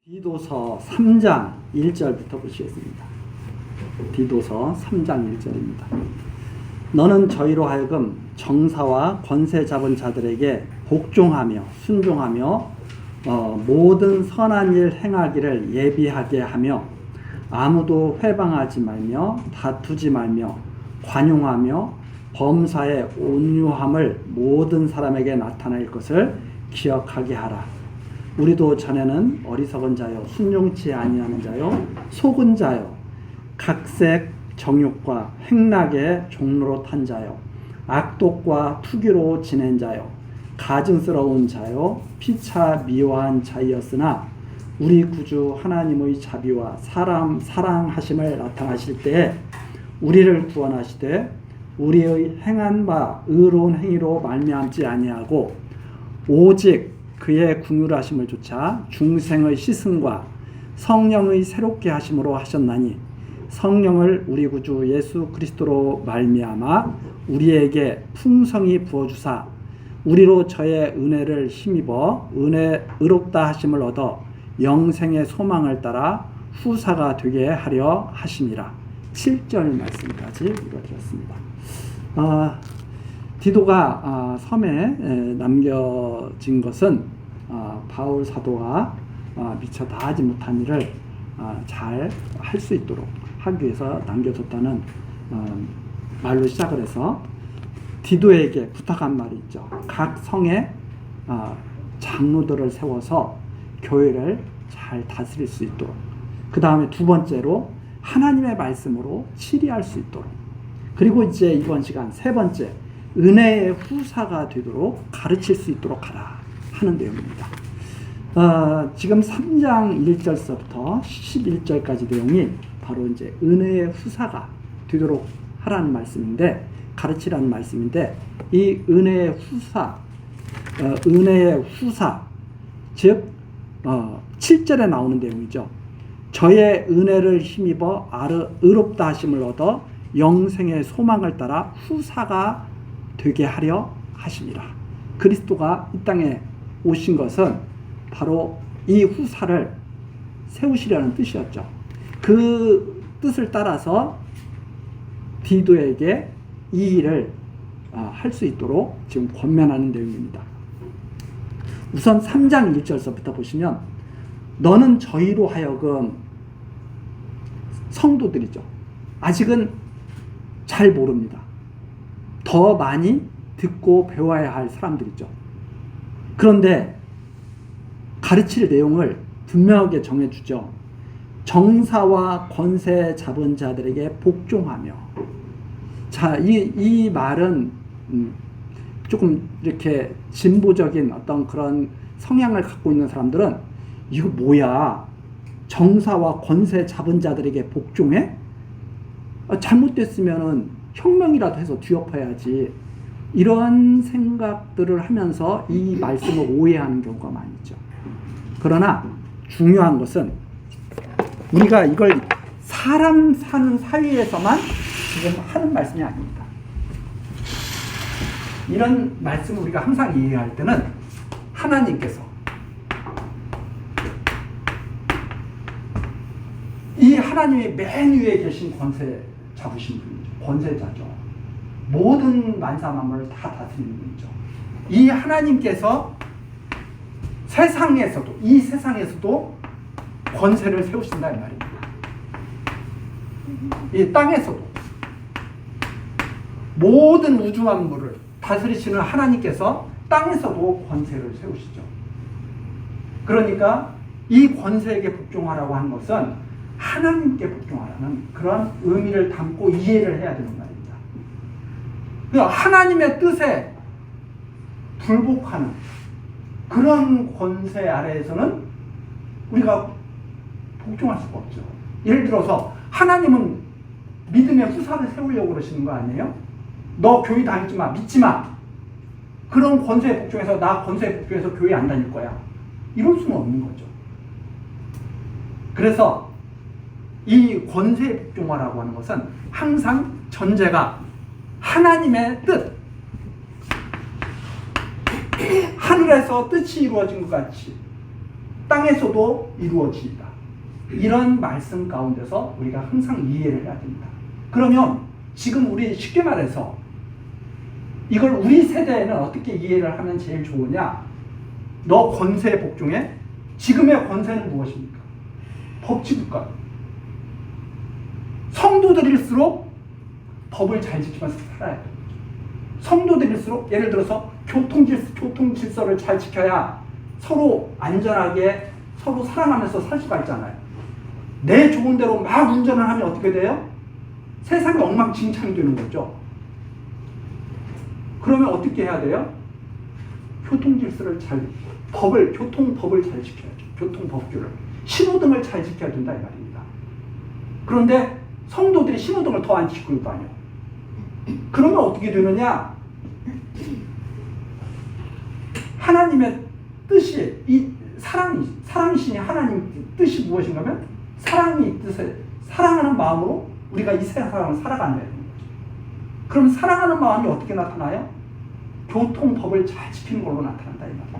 디도서 3장 1절부터 보시겠습니다. 디도서 3장 1절입니다. 너는 저희로 하여금 정사와 권세 잡은 자들에게 복종하며 순종하며 모든 선한 일 행하기를 예비하게 하며 아무도 회방하지 말며 다투지 말며 관용하며 범사의 온유함을 모든 사람에게 나타낼 것을 기억하게 하라. 우리도 전에는 어리석은 자요 순종치 아니하는 자요 속은 자요 각색 정욕과 행락의 종로로 탄 자요 악독과 투기로 지낸 자요 가증스러운 자요 피차 미워한 자이었으나 우리 구주 하나님의 자비와 사람 사랑하심을 나타나실 때에 우리를 구원하시되 우리의 행한 바 의로운 행위로 말미암지 아니하고 오직 그의 긍휼하심을 조차 중생의 시승과 성령의 새롭게 하심으로 하셨나니 성령을 우리 구주 예수 그리스도로 말미암아 우리에게 풍성히 부어주사 우리로 저의 은혜를 힘입어 의롭다 하심을 얻어 영생의 소망을 따라 후사가 되게 하려 하심이라. 7절 말씀까지 읽어드렸습니다. 디도가 섬에 남겨진 것은 바울 사도가 미처 다하지 못한 일을 잘 할 수 있도록 하기 위해서 남겨뒀다는 말로 시작을 해서 디도에게 부탁한 말이 있죠. 각 성에 장로들을 세워서 교회를 잘 다스릴 수 있도록, 그 다음에 두 번째로 하나님의 말씀으로 치리할 수 있도록, 그리고 이제 이번 시간 세 번째 은혜의 후사가 되도록 가르칠 수 있도록 하라 하는 내용입니다. 지금 3장 1절서부터 11절까지 내용이 바로 이제 은혜의 후사가 되도록 하라는 말씀인데, 가르치라는 말씀인데, 이 은혜의 후사, 즉 7절에 나오는 내용이죠. 저의 은혜를 힘입어 의롭다 하심을 얻어 영생의 소망을 따라 후사가 되게 하려 하심이라. 그리스도가 이 땅에 오신 것은 바로 이 후사를 세우시려는 뜻이었죠. 그 뜻을 따라서 디도에게 이 일을 할 수 있도록 지금 권면하는 내용입니다. 우선 3장 1절서부터 보시면 너는 저희로 하여금, 성도들이죠. 아직은 잘 모릅니다. 더 많이 듣고 배워야 할 사람들이죠. 그런데 가르칠 내용을 분명하게 정해주죠. 정사와 권세 잡은 자들에게 복종하며. 자, 이 말은 조금 이렇게 진보적인 어떤 그런 성향을 갖고 있는 사람들은 이거 뭐야? 정사와 권세 잡은 자들에게 복종해? 잘못됐으면은 혁명이라도 해서 뒤엎어야지. 이런 생각들을 하면서 이 말씀을 오해하는 경우가 많이 있죠. 그러나 중요한 것은 우리가 이걸 사람 사는 사회에서만 지금 하는 말씀이 아닙니다. 이런 말씀을 우리가 항상 이해할 때는 하나님께서 이 하나님이 맨 위에 계신 권세 잡으신 분이죠. 권세자죠. 모든 만사 만물을 다 다스리는 분이죠. 이 하나님께서 이 세상에서도 권세를 세우신다 이 말입니다. 이 땅에서도 모든 우주 만물을 다스리시는 하나님께서 땅에서도 권세를 세우시죠. 그러니까 이 권세에게 복종하라고 하는 것은 하나님께 복종하라는 그런 의미를 담고 이해를 해야 되는 말입니다. 그러니까 하나님의 뜻에 불복하는 그런 권세 아래에서는 우리가 복종할 수가 없죠. 예를 들어서 하나님은 믿음의 후사를 세우려고 그러시는 거 아니에요? 너 교회 다니지 마, 믿지 마. 그런 권세에 복종해서 나 권세에 복종해서 교회 안 다닐 거야. 이럴 수는 없는 거죠. 그래서 이 권세에 복종하라고 하는 것은 항상 전제가 하나님의 뜻, 하늘에서 뜻이 이루어진 것 같이 땅에서도 이루어지리라. 이런 말씀 가운데서 우리가 항상 이해를 해야 됩니다. 그러면 지금 우리 쉽게 말해서 이걸 우리 세대에는 어떻게 이해를 하면 제일 좋으냐? 너 권세에 복종해? 지금의 권세는 무엇입니까? 법치국가. 성도들일수록 법을 잘 지키면서 살아야 돼요. 성도들일수록 예를 들어서 교통 질서를 잘 지켜야 서로 안전하게 서로 사랑하면서 살 수가 있잖아요. 내 좋은 대로 막 운전을 하면 어떻게 돼요? 세상이 엉망진창이 되는 거죠. 그러면 어떻게 해야 돼요? 교통 질서를 교통법을 잘 지켜야죠. 교통법규를. 신호등을 잘 지켜야 된다 이 말입니다. 그런데 성도들이 신호등을 더 안 지키고 다녀. 그러면 어떻게 되느냐? 하나님의 뜻이, 이 사랑이신 하나님 뜻이 무엇인가 하면 사랑이 뜻에 사랑하는 마음으로 우리가 이 세상을 살아간다는 거죠. 그럼 사랑하는 마음이 어떻게 나타나요? 교통법을 잘 지키는 걸로 나타난다 이 말입니다.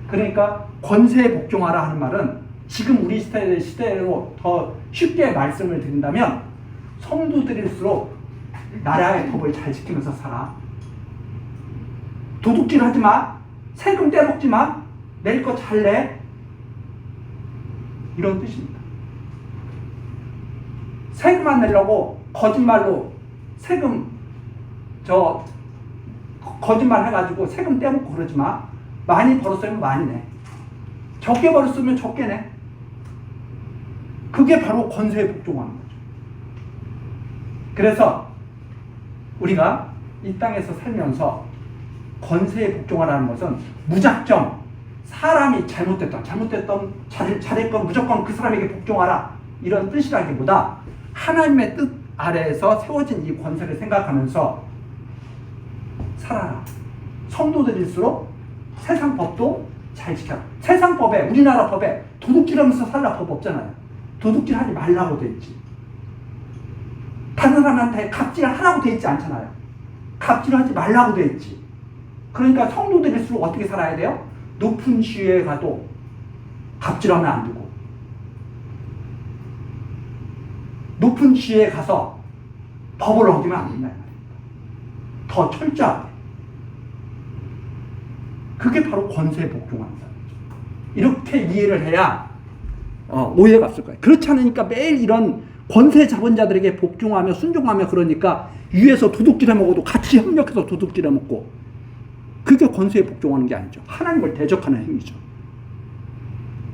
그러니까 권세에 복종하라 하는 말은 지금 우리 시대로 더 쉽게 말씀을 드린다면 성도들일수록 나라의 법을 잘 지키면서 살아. 도둑질 하지 마. 세금 떼먹지 마. 낼 거 잘 내. 이런 뜻입니다. 세금 안 내려고 거짓말로 세금 거짓말 해가지고 세금 떼먹고 그러지 마. 많이 벌었으면 많이 내. 적게 벌었으면 적게 내. 그게 바로 권세에 복종하는 거죠. 그래서 우리가 이 땅에서 살면서 권세에 복종하라는 것은 무작정 사람이 잘했건 무조건 그 사람에게 복종하라 이런 뜻이라기보다 하나님의 뜻 아래에서 세워진 이 권세를 생각하면서 살아라. 성도들일수록 세상 법도 잘 지켜라. 세상 법에, 우리나라 법에 도둑질하면서 살라 법 없잖아요. 도둑질하지 말라고 돼 있지. 다른 사람한테 갑질하라고 돼 있지 않잖아요. 갑질하지 말라고 돼 있지. 그러니까 성도들일수록 어떻게 살아야 돼요? 높은 지위에 가도 갑질하면 안 되고, 높은 지위에 가서 법을 어기면 안 된다. 더 철저하게. 그게 바로 권세에 복종하는 사람이죠. 이렇게 이해를 해야 오해가 없을 거예요. 그렇지 않으니까 매일 이런 권세 잡은 자들에게 복종하며 순종하며 그러니까 위에서 도둑질해 먹어도 같이 협력해서 도둑질해 먹고, 그게 권세에 복종하는 게 아니죠. 하나님을 대적하는 행위죠.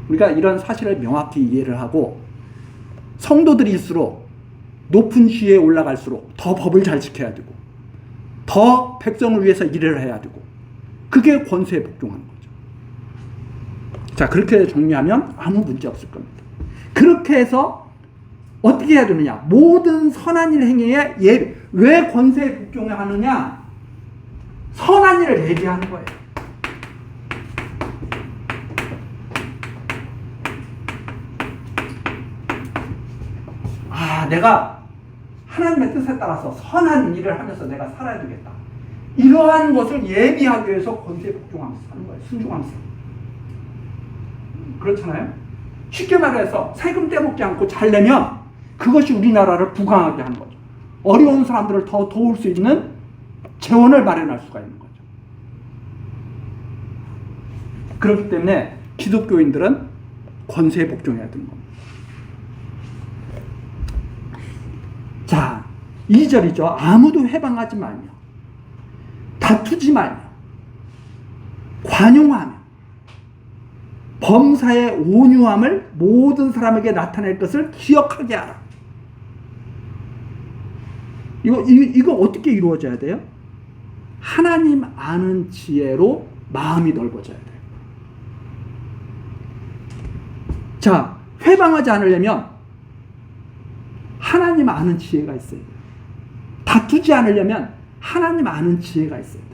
우리가 이런 사실을 명확히 이해를 하고 성도들일수록 높은 지위에 올라갈수록 더 법을 잘 지켜야 되고 더 백성을 위해서 일을 해야 되고, 그게 권세에 복종하는 거죠. 자, 그렇게 정리하면 아무 문제 없을 겁니다. 그렇게 해서 어떻게 해야 되느냐? 모든 선한 일 행위에 왜 권세에 복종하느냐? 선한 일을 예비하는 거예요. 내가 하나님의 뜻에 따라서 선한 일을 하면서 내가 살아야 되겠다. 이러한 것을 예비하기 위해서 권세에 복종하면서 사는 거예요. 순종하면서. 그렇잖아요? 쉽게 말해서 세금 떼먹지 않고 잘 내면 그것이 우리나라를 부강하게 하는 거죠. 어려운 사람들을 더 도울 수 있는 재원을 마련할 수가 있는 거죠. 그렇기 때문에 기독교인들은 권세에 복종해야 되는 겁니다. 자, 2절이죠. 아무도 해방하지 말며 다투지 말며 관용하며 범사의 온유함을 모든 사람에게 나타낼 것을 기억하게 하라. 이거 어떻게 이루어져야 돼요? 하나님 아는 지혜로 마음이 넓어져야 돼요. 자, 회방하지 않으려면 하나님 아는 지혜가 있어야 돼요. 다투지 않으려면 하나님 아는 지혜가 있어야 돼요.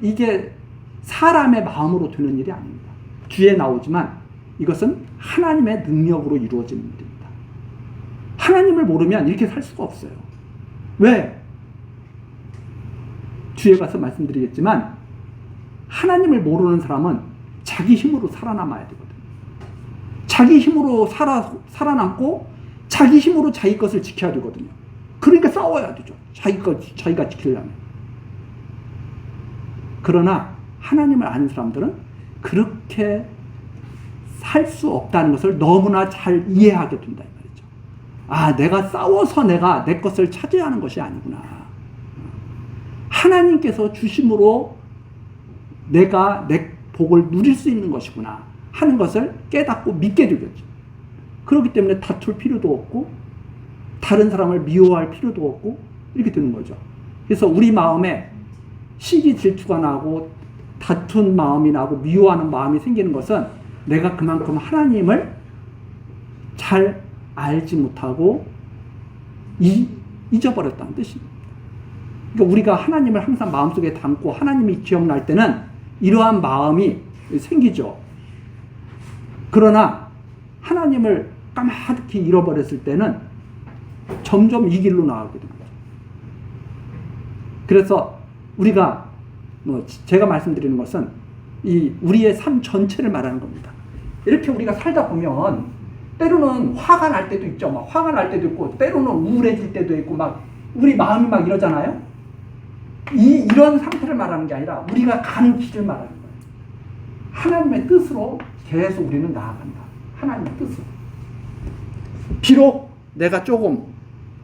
이게 사람의 마음으로 되는 일이 아닙니다. 뒤에 나오지만 이것은 하나님의 능력으로 이루어지는 일입니다. 하나님을 모르면 이렇게 살 수가 없어요. 왜? 뒤에 가서 말씀드리겠지만 하나님을 모르는 사람은 자기 힘으로 살아남아야 되거든요. 자기 힘으로 살아남고 자기 힘으로 자기 것을 지켜야 되거든요. 그러니까 싸워야 되죠. 자기가 지키려면. 그러나 하나님을 아는 사람들은 그렇게 살 수 없다는 것을 너무나 잘 이해하게 된다 이 말이죠. 아, 내가 싸워서 내가 내 것을 차지하는 것이 아니구나. 하나님께서 주심으로 내가 내 복을 누릴 수 있는 것이구나 하는 것을 깨닫고 믿게 되겠죠. 그렇기 때문에 다툴 필요도 없고 다른 사람을 미워할 필요도 없고 이렇게 되는 거죠. 그래서 우리 마음에 시기 질투가 나고 다툰 마음이 나고 미워하는 마음이 생기는 것은 내가 그만큼 하나님을 잘 알지 못하고 잊어버렸다는 뜻입니다. 그러니까 우리가 하나님을 항상 마음속에 담고 하나님이 기억날 때는 이러한 마음이 생기죠. 그러나 하나님을 까맣게 잃어버렸을 때는 점점 이 길로 나가게 됩니다. 그래서 우리가 제가 말씀드리는 것은 이 우리의 삶 전체를 말하는 겁니다. 이렇게 우리가 살다 보면 때로는 화가 날 때도 있죠. 막 화가 날 때도 있고 때로는 우울해질 때도 있고 막 우리 마음이 막 이러잖아요. 이런 상태를 말하는 게 아니라 우리가 가는 길을 말하는 거예요. 하나님의 뜻으로 계속 우리는 나아간다. 하나님의 뜻으로. 비록 내가 조금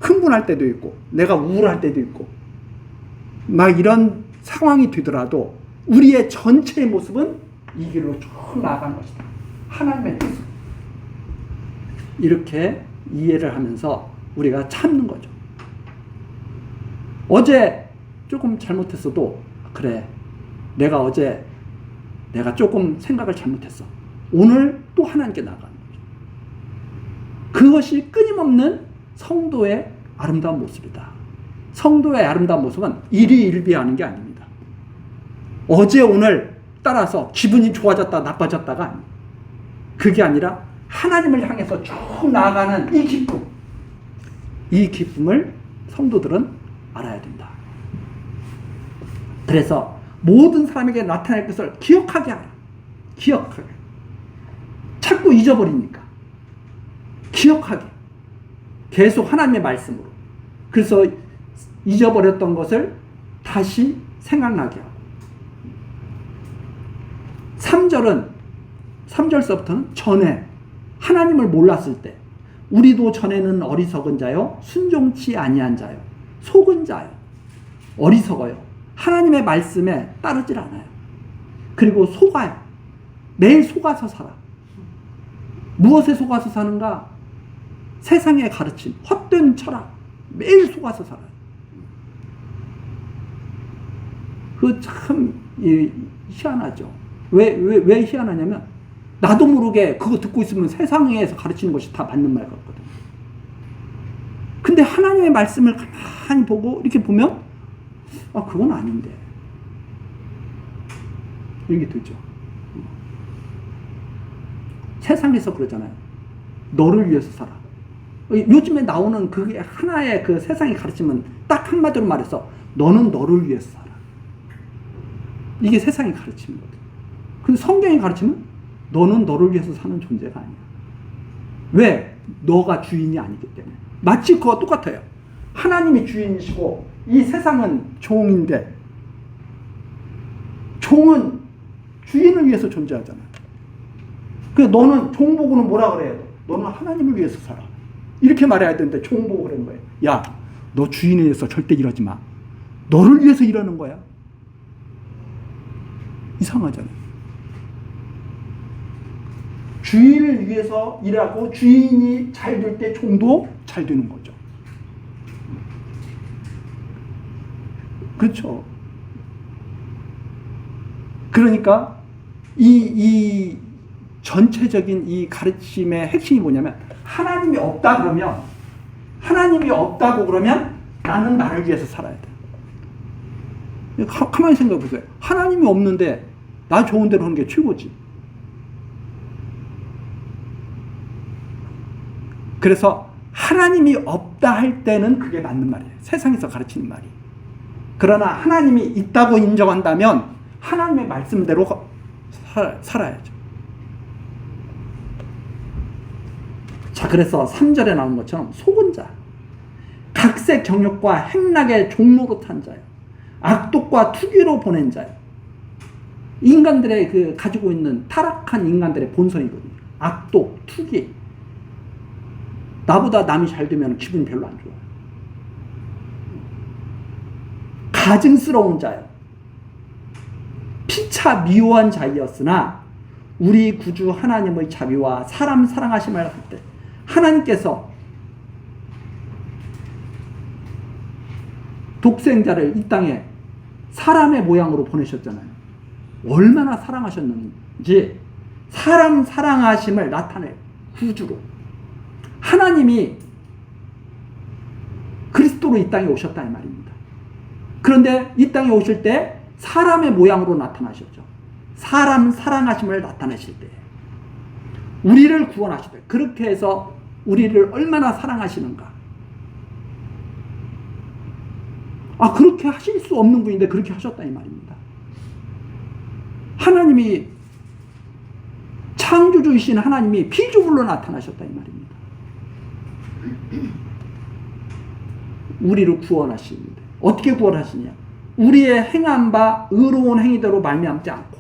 흥분할 때도 있고 내가 우울할 때도 있고 막 이런 상황이 되더라도 우리의 전체의 모습은 이 길로 쭉 나아간 것이다. 하나님의 뜻으로. 이렇게 이해를 하면서 우리가 참는 거죠. 어제 조금 잘못했어도 그래, 내가 어제 내가 조금 생각을 잘못했어. 오늘 또 하나님께 나가는 거죠. 그것이 끊임없는 성도의 아름다운 모습이다. 성도의 아름다운 모습은 일희일비하는 게 아닙니다. 어제 오늘 따라서 기분이 좋아졌다 나빠졌다가 아닙니다. 그게 아니라 하나님을 향해서 쭉 나아가는 이 기쁨, 이 기쁨을 성도들은 알아야 된다. 그래서 모든 사람에게 나타날 것을 기억하게 하라. 기억하게. 자꾸 잊어버리니까. 기억하게. 계속 하나님의 말씀으로. 그래서 잊어버렸던 것을 다시 생각나게 하고. 3절서부터는 전에 하나님을 몰랐을 때 우리도 전에는 어리석은 자요 순종치 아니한 자요 속은 자요 어리석어요. 하나님의 말씀에 따르질 않아요. 그리고 속아요. 매일 속아서 살아. 무엇에 속아서 사는가? 세상의 가르침, 헛된 철학, 매일 속아서 살아요. 그거 참 희한하죠. 왜 희한하냐면 나도 모르게 그거 듣고 있으면 세상에서 가르치는 것이 다 맞는 말 같거든. 근데 하나님의 말씀을 가만히 보고 이렇게 보면 아, 그건 아닌데. 이렇게 되죠. 세상에서 그러잖아요. 너를 위해서 살아. 요즘에 나오는 그게 하나의 그 세상이 가르치면 딱 한마디로 말해서 너는 너를 위해서 살아. 이게 세상이 가르치는 거거든. 근데 성경이 가르치면 너는 너를 위해서 사는 존재가 아니야. 왜? 너가 주인이 아니기 때문에. 마치 그와 똑같아요. 하나님이 주인이시고 이 세상은 종인데 종은 주인을 위해서 존재하잖아. 그래서 너는 종 보고는 뭐라 그래야 돼? 너는 하나님을 위해서 살아. 이렇게 말해야 되는데 종 보고 그러는 거예요. 야, 너 주인에 의해서 절대 이러지 마. 너를 위해서 일하는 거야. 이상하잖아요. 주인을 위해서 일하고 주인이 잘 될 때 종도 잘 되는 거죠. 그렇죠. 그러니까 이 전체적인 이 가르침의 핵심이 뭐냐면 하나님이 없다고 그러면 나는 나를 위해서 살아야 돼. 가만히 생각해 보세요. 하나님이 없는데 나 좋은 대로 하는 게 최고지. 그래서 하나님이 없다 할 때는 그게 맞는 말이에요. 세상에서 가르치는 말이. 그러나 하나님이 있다고 인정한다면 하나님의 말씀대로 살아야죠. 자, 그래서 3절에 나온 것처럼 속은 자, 각색 정욕과 행락의 종로로 탄 자요, 악독과 투기로 보낸 자요. 인간들의 가지고 있는 타락한 인간들의 본성이거든요. 악독, 투기. 나보다 남이 잘 되면 기분이 별로 안 좋아요. 가증스러운 자요, 피차 미워한 자이었으나 우리 구주 하나님의 자비와 사람 사랑하심을 할 때 하나님께서 독생자를 이 땅에 사람의 모양으로 보내셨잖아요. 얼마나 사랑하셨는지 사람 사랑하심을 나타낼 구주로 하나님이 그리스도로 이 땅에 오셨다 이 말입니다. 그런데 이 땅에 오실 때 사람의 모양으로 나타나셨죠. 사람 사랑하심을 나타내실 때 우리를 구원하실 때 그렇게 해서 우리를 얼마나 사랑하시는가. 그렇게 하실 수 없는 분인데 그렇게 하셨다 이 말입니다. 하나님이 창조주이신 하나님이 피조물로 나타나셨다 이 말입니다. 우리를 구원하시는데 어떻게 구원하시냐? 우리의 행한 바 의로운 행위대로 말미암지 않냐고.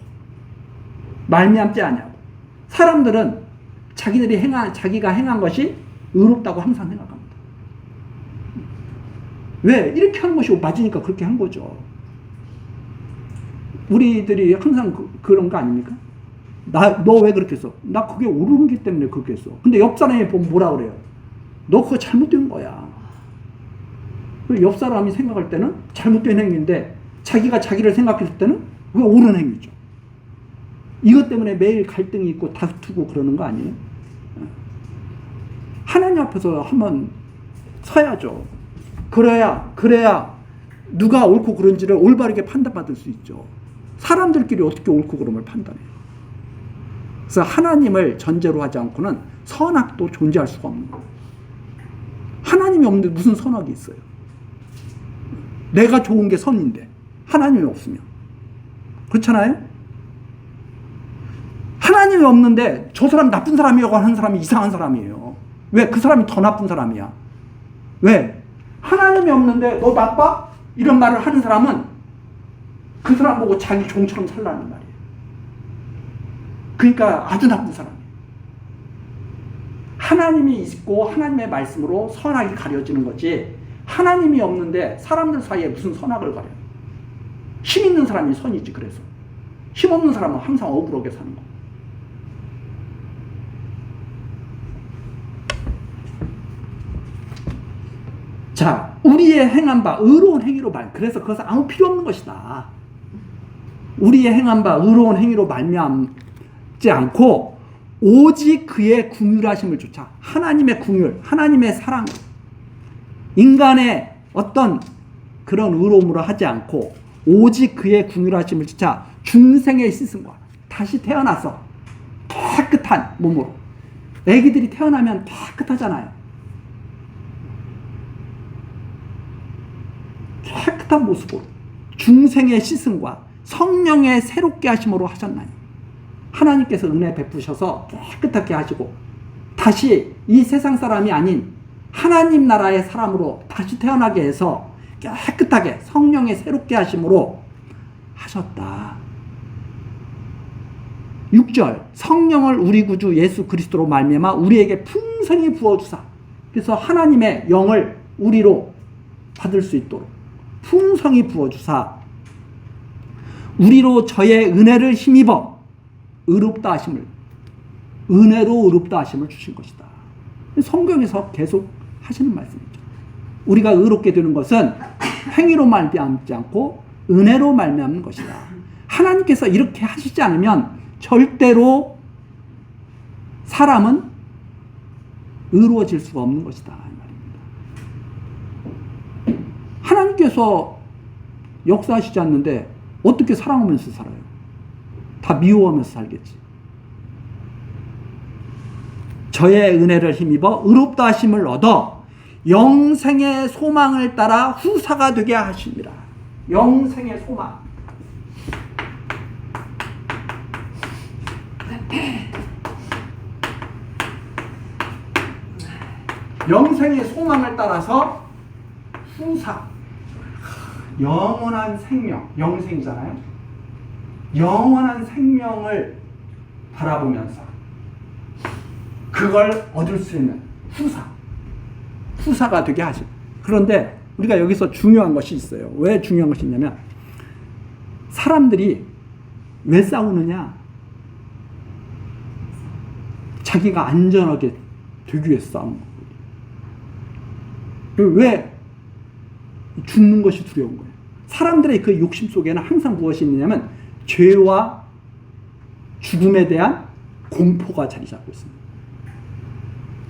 사람들은 자기가 행한 것이 의롭다고 항상 생각합니다. 왜? 이렇게 한 것이 맞으니까 그렇게 한 거죠. 우리들이 항상 그런 거 아닙니까? 너 왜 그렇게 했어? 나 그게 옳은 기 때문에 그렇게 했어. 근데 옆 사람이 보면 뭐라 그래요? 너 그거 잘못된 거야. 옆 사람이 생각할 때는 잘못된 행위인데 자기가 자기를 생각했을 때는 그게 옳은 행위죠. 이것 때문에 매일 갈등이 있고 다투고 그러는 거 아니에요? 하나님 앞에서 한번 서야죠. 그래야 누가 옳고 그른지를 올바르게 판단받을 수 있죠. 사람들끼리 어떻게 옳고 그름을 판단해요? 그래서 하나님을 전제로 하지 않고는 선악도 존재할 수가 없는 거예요. 하나님이 없는데 무슨 선악이 있어요? 내가 좋은 게 선인데 하나님이 없으면 그렇잖아요? 하나님이 없는데 저 사람 나쁜 사람이라고 하는 사람이 이상한 사람이에요. 왜? 그 사람이 더 나쁜 사람이야. 왜? 하나님이 없는데 너 나빠? 이런 말을 하는 사람은 그 사람 보고 자기 종처럼 살라는 말이에요. 그러니까 아주 나쁜 사람이에요. 하나님이 있고 하나님의 말씀으로 선악이 가려지는 거지 하나님이 없는데 사람들 사이에 무슨 선악을 가려요. 힘 있는 사람이 선이지. 그래서 힘 없는 사람은 항상 억울하게 사는 거. 자, 우리의 행한 바 의로운 행위로 그래서 그것은 아무 필요 없는 것이다. 우리의 행한 바 의로운 행위로 말미암지 않고 오직 그의 긍휼하심을 쫓아 하나님의 긍휼, 하나님의 사랑, 인간의 어떤 그런 의로움으로 하지 않고 오직 그의 긍휼하심을 쫓아 중생의 씻음과 다시 태어나서 깨끗한 몸으로. 애기들이 태어나면 깨끗하잖아요. 깨끗한 모습으로 중생의 씻음과 성령의 새롭게 하심으로 하셨나요? 하나님께서 은혜 베푸셔서 깨끗하게 하시고 다시 이 세상 사람이 아닌 하나님 나라의 사람으로 다시 태어나게 해서 깨끗하게 성령의 새롭게 하심으로 하셨다. 6절 성령을 우리 구주 예수 그리스도로 말미암아 우리에게 풍성히 부어주사. 그래서 하나님의 영을 우리로 받을 수 있도록 풍성히 부어주사 우리로 저의 은혜를 힘입어 의롭다 하심을 은혜로 의롭다 하심을 주신 것이다. 성경에서 계속 하시는 말씀이죠. 우리가 의롭게 되는 것은 행위로 말미암지 않고 은혜로 말미암는 것이다. 하나님께서 이렇게 하시지 않으면 절대로 사람은 의로워질 수가 없는 것이다. 하나님께서 역사하시지 않는데 어떻게 사랑하면서 살아요? 다 미워하면서 살겠지. 저의 은혜를 힘입어 의롭다 하심을 얻어 영생의 소망을 따라 후사가 되게 하십니다. 영생의 소망. 영생의 소망을 따라서 후사, 영원한 생명, 영생이잖아요. 영원한 생명을 바라보면서 그걸 얻을 수 있는 후사가 되게 하시고. 그런데 우리가 여기서 중요한 것이 있어요. 왜 중요한 것이 있냐면, 사람들이 왜 싸우느냐? 자기가 안전하게 되기 위해서 싸우는 거예요. 왜 죽는 것이 두려운 거예요? 사람들의 그 욕심 속에는 항상 무엇이 있느냐면 죄와 죽음에 대한 공포가 자리 잡고 있습니다.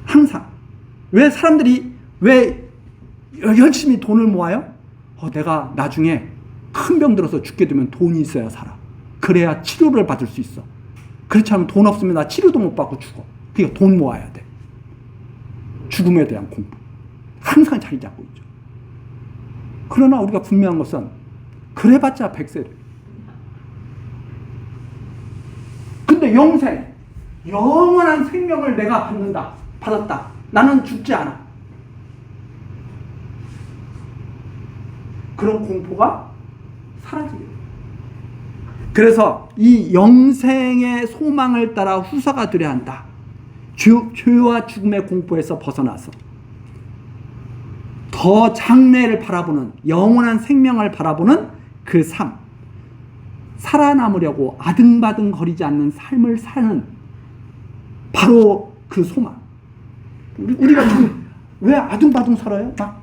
항상. 왜 사람들이 왜 열심히 돈을 모아요? 내가 나중에 큰 병 들어서 죽게 되면 돈이 있어야 살아. 그래야 치료를 받을 수 있어. 그렇지 않으면 돈 없으면 나 치료도 못 받고 죽어. 그러니까 돈 모아야 돼. 죽음에 대한 공포. 항상 자리 잡고 있죠. 그러나 우리가 분명한 것은 그래봤자 100세래. 근데 영생, 영원한 생명을 내가 받았다. 나는 죽지 않아. 그런 공포가 사라지게 돼요. 그래서 이 영생의 소망을 따라 후사가 되려 한다. 죄와 죽음의 공포에서 벗어나서 더 장래를 바라보는, 영원한 생명을 바라보는 그 삶, 살아남으려고 아등바등 거리지 않는 삶을 사는 바로 그 소망. 우리가 지금 왜 아등바등 살아요? 막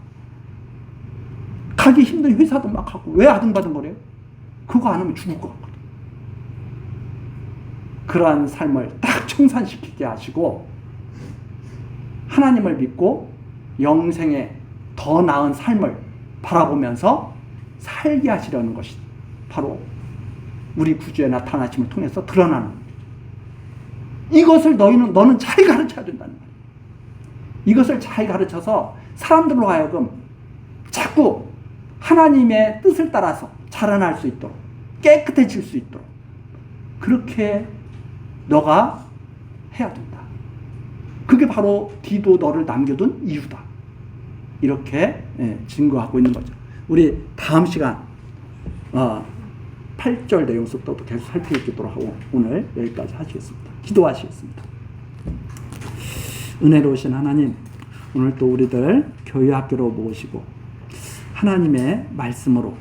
가기 힘든 회사도 막 하고 왜 아등바등 거려요? 그거 안 하면 죽을 것 같거든. 그러한 삶을 딱 청산시키게 하시고 하나님을 믿고 영생의 더 나은 삶을 바라보면서 살게 하시려는 것이 바로 우리 구주의 나타나심을 통해서 드러나는 겁니다. 이것을 너는 잘 가르쳐야 된다는 거예요. 이것을 잘 가르쳐서 사람들로 하여금 자꾸 하나님의 뜻을 따라서 자라날 수 있도록, 깨끗해질 수 있도록 그렇게 너가 해야 된다. 그게 바로 디도 너를 남겨둔 이유다. 이렇게 증거하고 있는 거죠. 우리 다음 시간 8절 내용부터 계속 살펴보도록 하고 오늘 여기까지 하시겠습니다. 기도하시겠습니다. 은혜로우신 하나님, 오늘 또 우리들 교회 학교로 모시고 하나님의 말씀으로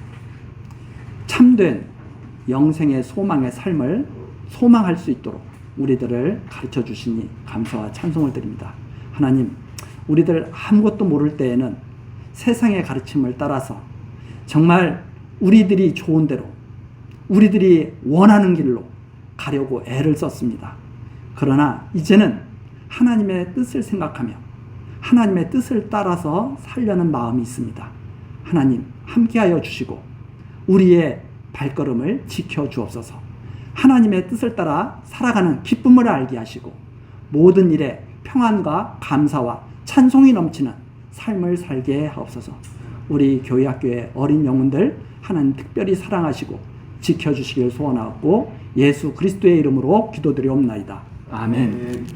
참된 영생의 소망의 삶을 소망할 수 있도록 우리들을 가르쳐 주시니 감사와 찬송을 드립니다. 하나님, 우리들 아무것도 모를 때에는 세상의 가르침을 따라서 정말 우리들이 좋은 대로, 우리들이 원하는 길로 가려고 애를 썼습니다. 그러나 이제는 하나님의 뜻을 생각하며 하나님의 뜻을 따라서 살려는 마음이 있습니다. 하나님, 함께하여 주시고 우리의 발걸음을 지켜주옵소서. 하나님의 뜻을 따라 살아가는 기쁨을 알게 하시고 모든 일에 평안과 감사와 찬송이 넘치는 삶을 살게 하옵소서. 우리 교회 학교의 어린 영혼들 하나님 특별히 사랑하시고 지켜주시길 소원하고 예수 그리스도의 이름으로 기도드리옵나이다. 아멘.